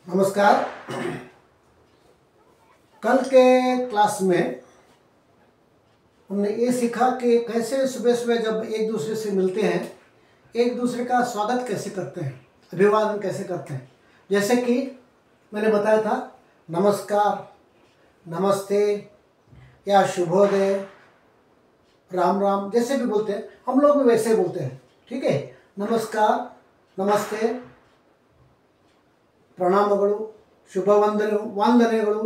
नमस्कार। कल के क्लास में हमने ये सीखा कि कैसे सुबह सुबह जब एक दूसरे से मिलते हैं एक दूसरे का स्वागत कैसे करते हैं, अभिवादन कैसे करते हैं। जैसे कि मैंने बताया था नमस्कार, नमस्ते या शुभोदय, राम राम जैसे भी बोलते हैं हम लोग भी वैसे बोलते हैं। ठीक है, नमस्कार, नमस्ते, ಪ್ರಣಾಮಗಳು, ಶುಭ ವಂದನೆಗಳು।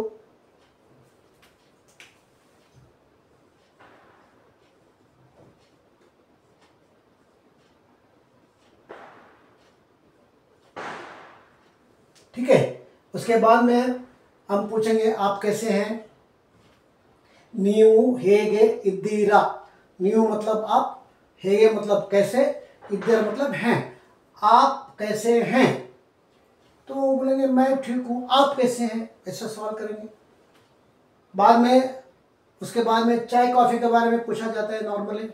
ठीक है, उसके बाद में हम पूछेंगे आप कैसे हैं। ನೀವು ಹೇಗೆ ಇದ್ದೀರಾ। ನೀವು मतलब आप, ಹೇಗೆ मतलब कैसे, इधर मतलब हैं। आप कैसे हैं तो बोलेंगे मैं ठीक हूँ, आप कैसे हैं, ऐसा सवाल करेंगे। बाद में उसके बाद में चाय कॉफ़ी के बारे में पूछा जाता है नॉर्मली।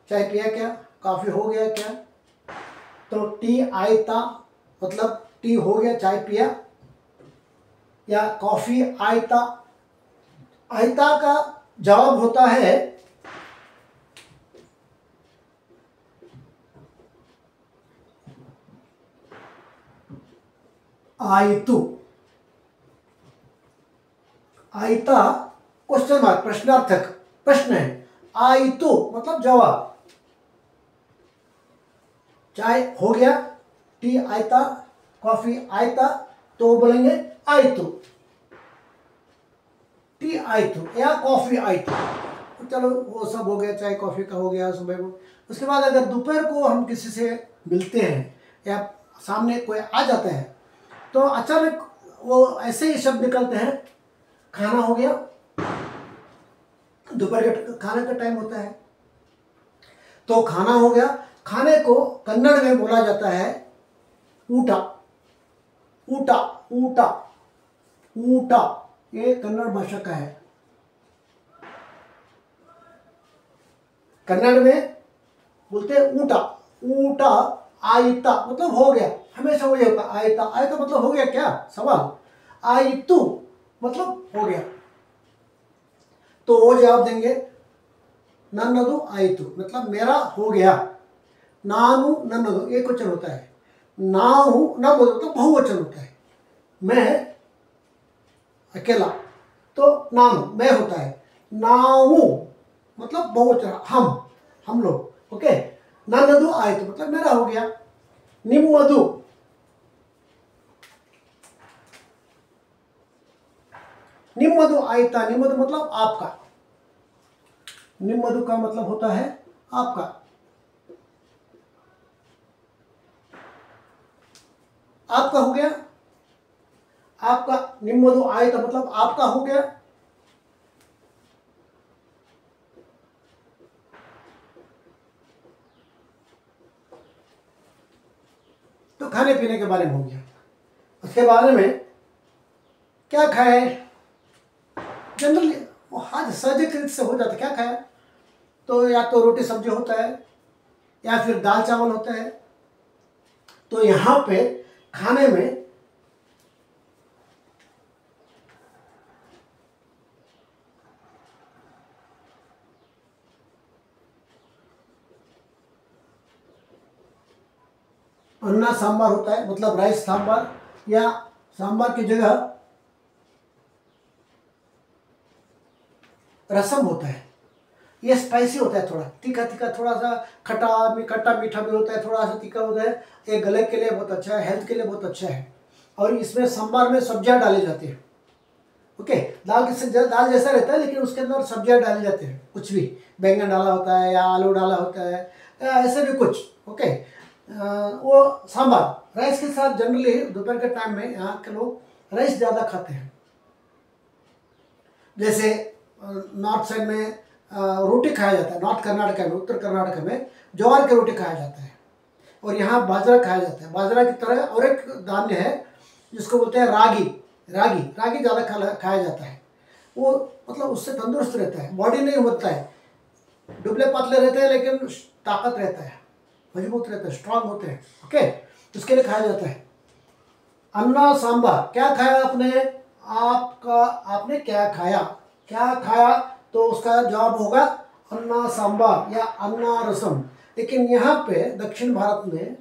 चाय पिया क्या, कॉफ़ी हो गया क्या। तो टी आयता मतलब टी हो गया, चाय पिया। या कॉफ़ी आयता, आयता का जवाब होता है आयतु। आयता क्वेश्चन मार्क, प्रश्नार्थक, प्रश्न है। आयतु मतलब जवाब। चाय हो गया, टी आयता, कॉफी आयता, तो बोलेंगे आयतु, टी आयतु या कॉफी आयतु। तो चलो वो सब हो गया, चाय कॉफी का हो गया सुबह को। उसके बाद अगर दोपहर को हम किसी से मिलते हैं या सामने कोई आ जाता है तो अचानक वो ऐसे ही शब्द निकलते हैं, खाना हो गया। दोपहर के खाने का टाइम होता है तो खाना हो गया। खाने को कन्नड़ में बोला जाता है ऊಟ। ऊಟ ऊಟ ऊಟ, ये कन्नड़ भाषा का है। कन्नड़ में बोलते हैं ऊಟ। ऊಟ आयता मतलब हो गया, हमेशा वही होता है आयता। आयता मतलब हो गया क्या, सवाल। आयतु मतलब हो गया, तो वो जवाब देंगे नन्नदु आयतु मतलब मेरा हो गया। नानु नन्नदु एक वचन होता है, नाहु नन्नदु मतलब बहुवचन होता है। मैं अकेला तो नानु मैं होता है, नाहु मतलब बहुवचन हम लोग। ओके, नन्नदु आयतु मतलब मेरा हो गया। निम्मदु, निम्मदु आयता, निम्मदु मतलब आपका। निम्मदु का मतलब होता है आपका। आपका हो गया, आपका। निम्मदु आयता मतलब आपका हो गया। तो खाने पीने के बारे में हो गया। उसके बारे में क्या खाए, जनरली आज सहज से हो जाता, क्या खाया तो या तो रोटी सब्जी होता है या फिर दाल चावल होता है। तो यहाँ पे खाने में अन्ना सांबार होता है, मतलब राइस सांबार, या सांबार की जगह रसम होता है। ये स्पाइसी होता है, थोड़ा तीखा तीखा, थोड़ा सा खट्टा मीठा भी होता है, थोड़ा सा तीखा होता है। ये गले के लिए बहुत अच्छा है, हेल्थ के लिए बहुत अच्छा है। और इसमें सांबार में सब्जियां डाली जाती है। ओके, दाल जैसा रहता है लेकिन उसके अंदर सब्जियां डाली जाती है, कुछ भी बैंगन डाला होता है या आलू डाला होता है या ऐसे भी कुछ। ओके, वो सांबार राइस के साथ जनरली दोपहर के टाइम में यहाँ के लोग राइस ज़्यादा खाते हैं। जैसे नॉर्थ साइड में रोटी खाया जाता है, नॉर्थ कर्नाटक में, उत्तर कर्नाटक में ज्वार की रोटी खाया जाता है। और यहाँ बाजरा खाया जाता है। बाजरा की तरह और एक धान्य है जिसको बोलते हैं रागी। रागी ज़्यादा खाया जाता है। वो मतलब उससे तंदुरुस्त रहता है, बॉडी नहीं होता है, दुबले पतले रहते हैं लेकिन ताकत रहता है, मजबूत रहता है, स्ट्रांग होते हैं। ओके, उसके लिए खाया जाता है। अन्ना सांभर, क्या खाया आपने, आपने क्या खाया, क्या खाया, तो उसका जवाब होगा अन्ना सांभर या अन्ना रसम। लेकिन यहाँ पे दक्षिण भारत में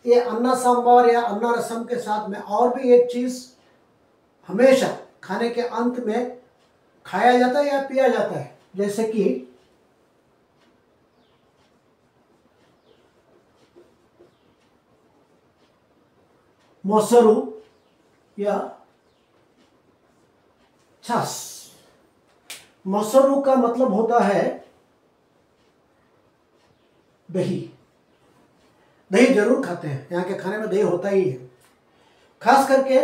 ये अन्ना सांभर या अन्ना रसम के साथ में और भी एक चीज हमेशा खाने के अंत में खाया जाता है या पिया जाता है, जैसे कि मोसरू या छाछ। मोसरू का मतलब होता है दही, दही जरूर खाते हैं, यहाँ के खाने में दही होता ही है। खास करके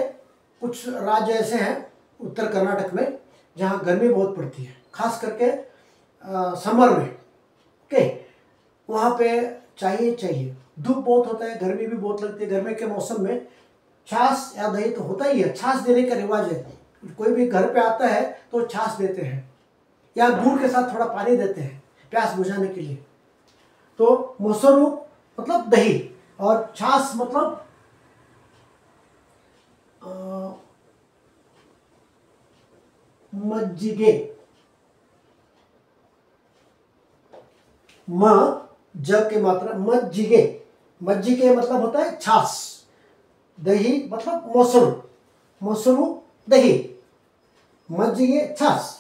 कुछ राज्य ऐसे हैं उत्तर कर्नाटक में जहाँ गर्मी बहुत पड़ती है, खास करके समर में, ओके, वहाँ पे चाहिए चाहिए, धूप बहुत होता है, गर्मी भी बहुत लगती है, गर्मी के मौसम में छाछ या दही तो होता ही है। छाछ देने का रिवाज है, कोई भी घर पे आता है तो छाछ देते हैं या गुड़ के साथ थोड़ा पानी देते हैं प्यास बुझाने के लिए। तो मोसरू मतलब दही और छाछ मतलब मज्जिगे, म ज के मात्रा मज्जिगे, मज्जिगे मतलब होता है छाछ, दही मतलब मोसरू, मोसरू दही, मज्जिगे छाछ।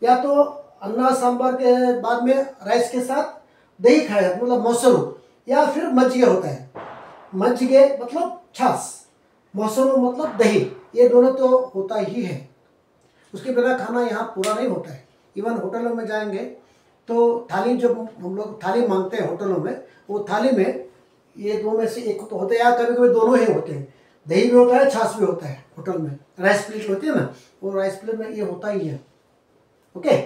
या तो अन्ना सांभर के बाद में राइस के साथ दही खाया मतलब मोसरू, या फिर मज्जिगे होता है, मज्जिगे मतलब छाछ, मोसरू मतलब दही, ये दोनों तो होता ही है। उसके बिना खाना यहाँ पूरा नहीं होता है। इवन होटलों में जाएंगे तो थाली, जब हम लोग थाली मांगते हैं होटलों में, वो थाली में ये दो में से एक तो होता है या कभी कभी दोनों ही होते हैं, दही भी होता है छाछ भी होता है। होटल में राइस प्लेट होती है ना, वो राइस प्लेट में ये होता ही है। ओके,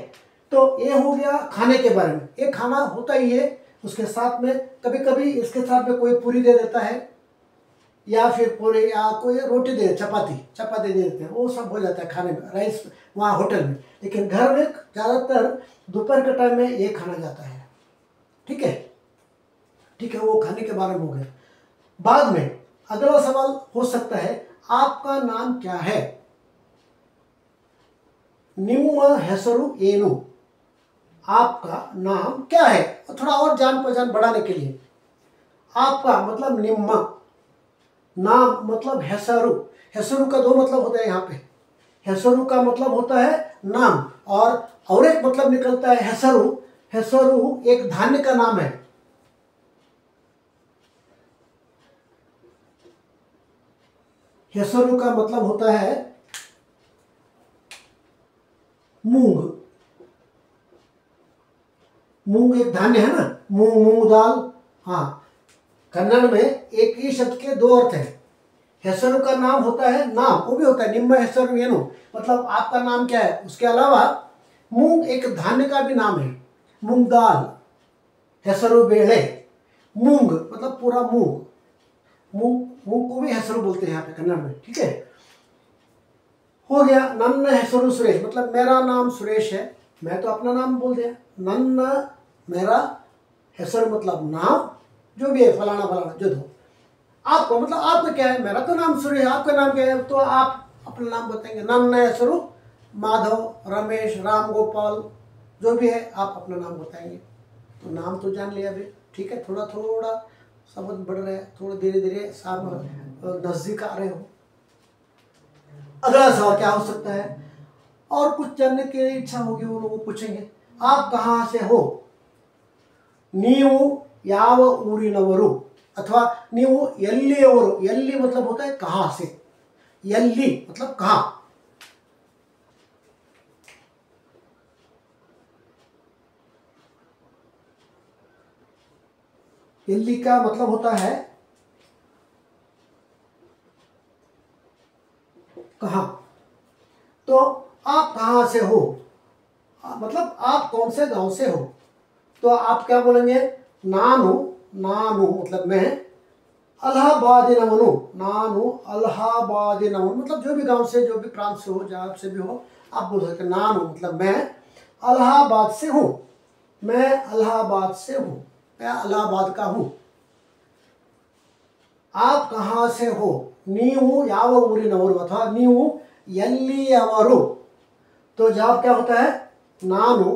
तो ये हो गया खाने के बारे में, ये खाना होता ही है। उसके साथ में कभी कभी इसके साथ में कोई पूरी दे देता है या फिर पूरी या कोई रोटी दे, चपाती दे देते हैं, वो सब हो जाता है खाने में राइस वहाँ होटल में। लेकिन घर में ज़्यादातर दोपहर के टाइम में ये खाना जाता है। ठीक है, ठीक है, वो खाने के बारे में हो गया। बाद में अगला सवाल हो सकता है, आपका नाम क्या है, निम्म हेसरू एनु, आपका नाम क्या है। थोड़ा और जान पहचान बढ़ाने के लिए, आपका मतलब निम्म, नाम मतलब हेसरू, हेसरू का दो मतलब होता है यहाँ पे। हेसरू का मतलब होता है नाम, और एक मतलब निकलता है हेसरू। हेसरू एक धान्य का नाम है। हेसरू का मतलब होता है मूंग, मूंग एक धान्य है ना, मूंग दाल। हाँ, कन्नड़ में एक ही शब्द के दो अर्थ हैं। हेसरू का नाम होता है नाम, वो भी होता है निम्म हेसरू एनु, मतलब आपका नाम क्या है। उसके अलावा मूंग एक धान्य का भी नाम है, मूंग दाल, हेसरू बेले, मूंग मतलब पूरा मूंग, मूंग को भी हेसरू बोलते हैं यहाँ पे कन्नड़ में। ठीक है, हो गया। नन्न हेसरू सुरेश, मतलब मेरा नाम सुरेश है, मैं तो अपना नाम बोल दिया। नन्न मेरा, हेसरू मतलब नाम, जो भी है फलाना फलाना जो दो। आपको मतलब आपका क्या है, मेरा तो नाम सुरेश है, आपका नाम क्या है, तो आप अपना नाम बताएंगे। नन्न हेसरू माधव, रमेश, राम गोपाल, जो भी है आप अपना नाम बताएंगे। तो नाम तो जान लिया अभी। ठीक है, थोड़ा थोड़ा समझ बढ़ रहा है, थोड़ा धीरे धीरे सामने नजदीक आ रहे हो। अगला सवाल क्या हो सकता है, और कुछ जानने की इच्छा होगी वो लोग पूछेंगे, आप कहाँ से हो, नीवु याव ऊरिनवरु, अथवा नीवु एल्लियवरु। एल्ली मतलब होता है कहाँ से, एल्ली मतलब कहाँ। एल्ली का मतलब होता है कहाँ। तो आप कहाँ से हो, मतलब आप कौन से गांव से हो, तो आप क्या बोलेंगे, नानु, नानु मतलब मैं, अलाहाबादिनवनु, नानु अलाहाबादिनवनु मतलब जो भी गांव से, जो भी प्रांत से हो, जहाँ से भी हो आप बोल सकते हैं। नानु मतलब मैं अलाहाबाद से हूँ, मैं अलाहाबाद से हूँ, मैं इलाहाबाद का हूँ। आप कहाँ से हो, ನೀವು ಯಾವ ಊರಿನವರು अथवा ನೀವು ಎಲ್ಲಿಯವರು। तो जवाब क्या होता है, नानु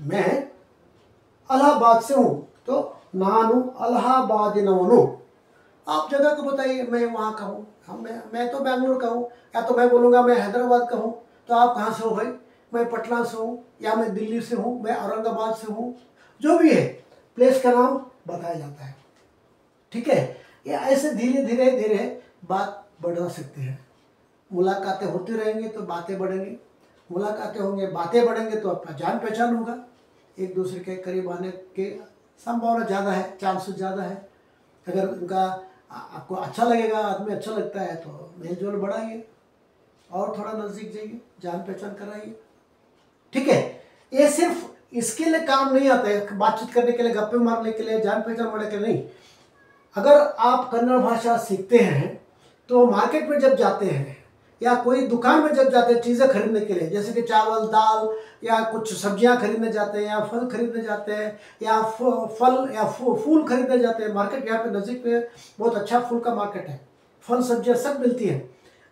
मैं अलाहाबाद से हूँ, तो नानु अलाहाबादिनवनु। आप जगह को बताइए, मैं वहाँ का हूँ, मैं तो बेंगलुरु का हूँ, या तो मैं बोलूँगा मैं हैदराबाद का हूँ, तो आप कहाँ से हो भाई, मैं पटना से हूँ, या मैं दिल्ली से हूँ, मैं औरंगाबाद से हूँ, जो भी है प्लेस का नाम बताया जाता है। ठीक है, ये ऐसे धीरे धीरे धीरे बात बढ़ा सकते हैं। मुलाकातें होती रहेंगी तो बातें बढ़ेंगी, मुलाकातें होंगे बातें बढ़ेंगे तो आपका जान पहचान होगा, एक दूसरे के करीब आने के संभावना ज़्यादा है, चांसेस ज़्यादा है। अगर उनका आपको अच्छा लगेगा, आदमी अच्छा लगता है तो मेल जोल बढ़ाइए और थोड़ा नज़दीक जाइए, जान पहचान कराइए। ठीक है, ये सिर्फ इसके लिए काम नहीं आता है, बातचीत करने के लिए, गप्पे मारने के लिए, जान पहचान बढ़ाने के लिए नहीं। अगर आप कन्नड़ भाषा सीखते हैं तो मार्केट में जब जाते हैं या कोई दुकान में जब जाते हैं चीज़ें खरीदने के लिए, जैसे कि चावल दाल या कुछ सब्जियां खरीदने जाते हैं, या फल खरीदने जाते हैं, या फल या फूल खरीदने जाते हैं। मार्केट यहाँ पे नज़दीक में बहुत अच्छा फूल का मार्केट है, फल सब्जियां सब मिलती हैं।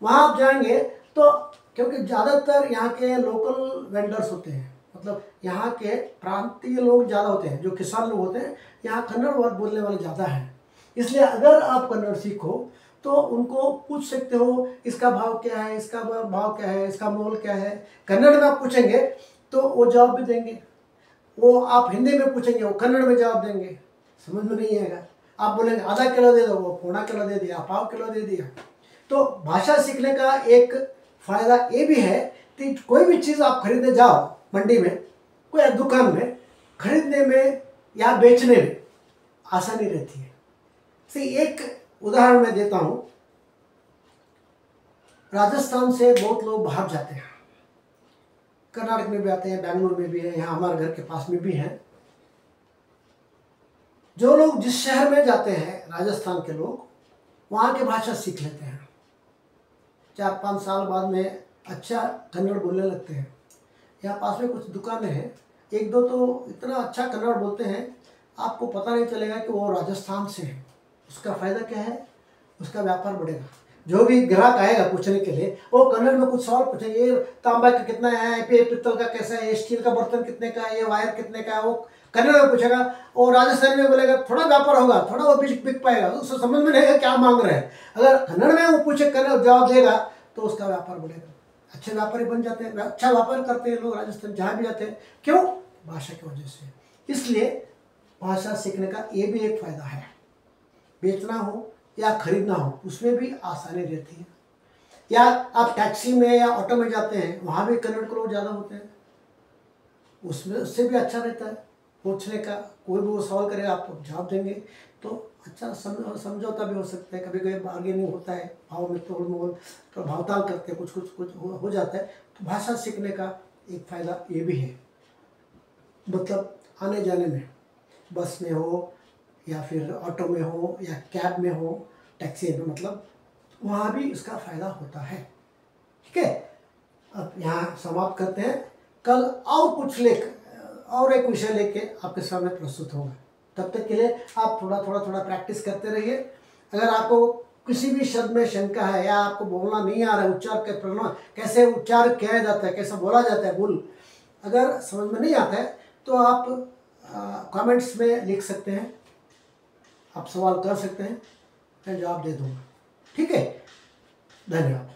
वहाँ आप जाएंगे तो, क्योंकि ज़्यादातर यहाँ के लोकल वेंडर्स होते हैं, मतलब यहाँ के प्रांतीय लोग ज़्यादा होते हैं, जो किसान लोग होते हैं, यहाँ कन्नड़ वर्ड बोलने वाले ज़्यादा हैं। इसलिए अगर आप कन्नड़ सीखो तो उनको पूछ सकते हो इसका भाव क्या है, इसका भाव क्या है, इसका मोल क्या है। कन्नड़ में आप पूछेंगे तो वो जवाब भी देंगे, वो आप हिंदी में पूछेंगे वो कन्नड़ में जवाब देंगे, समझ में नहीं आएगा। आप बोलेंगे आधा किलो दे दो, वो पौना किलो दे दिया, पाव किलो दे दिया। तो भाषा सीखने का एक फ़ायदा ये भी है कि कोई भी चीज़ आप खरीदने जाओ मंडी में, कोई दुकान में, खरीदने में या बेचने में आसानी रहती है। एक उदाहरण मैं देता हूँ, राजस्थान से बहुत लोग बाहर जाते हैं, कर्नाटक में भी आते हैं, बेंगलुरु में भी है, यहाँ हमारे घर के पास में भी हैं। जो लोग जिस शहर में जाते हैं, राजस्थान के लोग वहाँ की भाषा सीख लेते हैं, 4-5 साल बाद में अच्छा कन्नड़ बोलने लगते हैं। यहाँ पास में कुछ दुकानें हैं, 1-2 तो इतना अच्छा कन्नड़ बोलते हैं आपको पता नहीं चलेगा कि वो राजस्थान से है। उसका फ़ायदा क्या है, उसका व्यापार बढ़ेगा। जो भी ग्राहक आएगा पूछने के लिए, वो कन्नड़ में कुछ सवाल पूछेंगे, ये तांबा का कितना है, ये पित्तल का कैसा है, ये स्टील का बर्तन कितने का है, ये वायर कितने का है, वो कन्नड़ में पूछेगा। और राजस्थानी में बोलेगा, थोड़ा व्यापार होगा, थोड़ा वो बिक पाएगा, उसको समझ में नहीं है क्या मांग रहे हैं। अगर कन्नड़ में वो पूछे, कन्नड़ जवाब देगा तो उसका व्यापार बढ़ेगा, अच्छे व्यापारी बन जाते हैं, अच्छा व्यापार करते हैं लोग राजस्थान जहाँ भी जाते हैं। क्यों? भाषा की वजह से। इसलिए भाषा सीखने का ये भी एक फ़ायदा है, बेचना हो या खरीदना हो उसमें भी आसानी रहती है। या आप टैक्सी में या ऑटो में जाते हैं, वहाँ भी कन्नड़ के लोग ज़्यादा होते हैं, उसमें उससे भी अच्छा रहता है पूछने का। कोई भी वो सवाल करेगा आप जवाब देंगे तो अच्छा समझौता भी हो सकता है। कभी कभी बार्गेनिंग होता है, भाव में तोड़ मोल, तो भावताल करते हैं, कुछ हो जाता है। तो भाषा सीखने का एक फ़ायदा ये भी है, मतलब आने जाने में, बस में हो या फिर ऑटो में हो या कैब में हो, टैक्सी में, मतलब वहाँ भी इसका फ़ायदा होता है। ठीक है, अब यहाँ समाप्त करते हैं। कल और कुछ और एक विषय लेके आपके सामने प्रस्तुत होगा। तब तक के लिए आप थोड़ा प्रैक्टिस करते रहिए। अगर आपको किसी भी शब्द में शंका है या आपको बोलना नहीं आ रहा है, उच्चार के प्रणव कैसे उच्चार किया जाता है, कैसा बोला जाता है, बोल अगर समझ में नहीं आता है तो आप कमेंट्स में लिख सकते हैं, आप सवाल कर सकते हैं, मैं जवाब दे दूँगा। ठीक है, धन्यवाद।